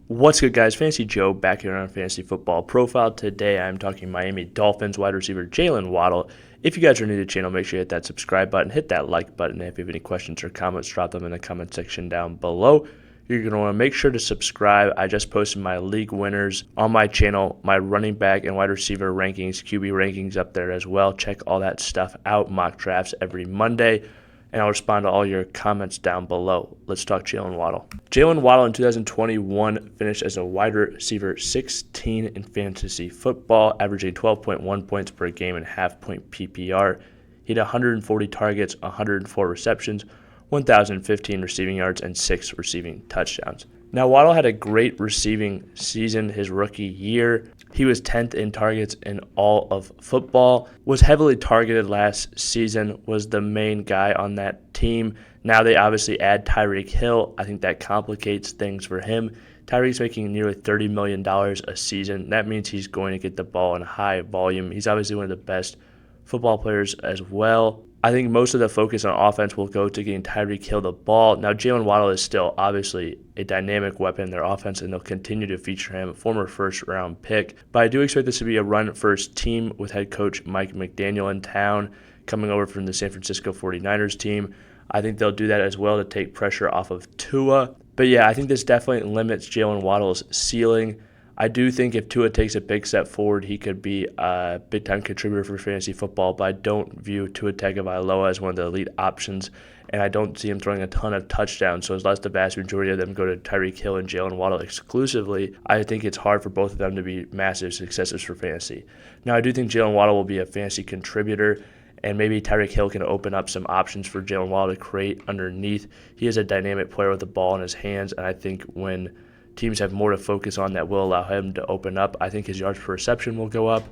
What's good, guys? Fantasy Joe back here on Fantasy Football Profile. Today I'm talking Miami Dolphins wide receiver Jaylen Waddle. If you guys are new to the channel, make sure you hit that subscribe button, hit that like button. If you have any questions or comments, drop them in the comment section down below. You're going to want to make sure to subscribe. I just posted my league winners on my channel, my running back and wide receiver rankings, QB rankings up there as well. Check all that stuff out. Mock drafts every Monday. And I'll respond to all your comments down below. Let's talk Jaylen Waddle. Jaylen Waddle in 2021 finished as a wide receiver 16 in fantasy football, averaging 12.1 points per game and half-point PPR. He had 140 targets, 104 receptions, 1,015 receiving yards, and 6 receiving touchdowns. Now, Waddle had a great receiving season his rookie year. He was 10th in targets in all of football, was heavily targeted last season, was the main guy on that team. Now they obviously add Tyreek Hill. I think that complicates things for him. Tyreek's making nearly $30 million a season. That means he's going to get the ball in high volume. He's obviously one of the best football players as well. I think most of the focus on offense will go to getting Tyreek Hill the ball. Now, Jaylen Waddle is still obviously a dynamic weapon in their offense, and they'll continue to feature him, a former first-round pick. But I do expect this to be a run-first team with head coach Mike McDaniel in town, coming over from the San Francisco 49ers team. I think they'll do that as well to take pressure off of Tua. But yeah, I think this definitely limits Jaylen Waddle's ceiling. I do think if Tua takes a big step forward, he could be a big-time contributor for fantasy football, but I don't view Tua Tagovailoa as one of the elite options, and I don't see him throwing a ton of touchdowns, so unless the vast majority of them go to Tyreek Hill and Jaylen Waddle exclusively, I think it's hard for both of them to be massive successes for fantasy. Now, I do think Jaylen Waddle will be a fantasy contributor, and maybe Tyreek Hill can open up some options for Jaylen Waddle to create underneath. He is a dynamic player with the ball in his hands, and I think when teams have more to focus on that will allow him to open up, I think his yards per reception will go up.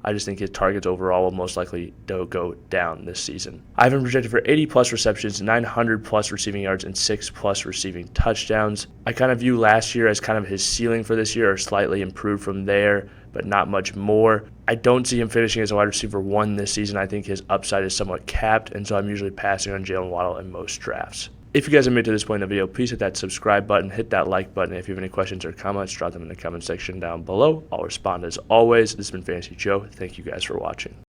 I just think his targets overall will most likely go down this season. I have him projected for 80-plus receptions, 900-plus receiving yards, and 6-plus receiving touchdowns. I kind of view last year as kind of his ceiling for this year, or slightly improved from there, but not much more. I don't see him finishing as a wide receiver 1 this season. I think his upside is somewhat capped, and so I'm usually passing on Jaylen Waddle in most drafts. If you guys have made it to this point in the video, please hit that subscribe button, hit that like button. If you have any questions or comments, drop them in the comment section down below. I'll respond as always. This has been Fantasy Joe. Thank you guys for watching.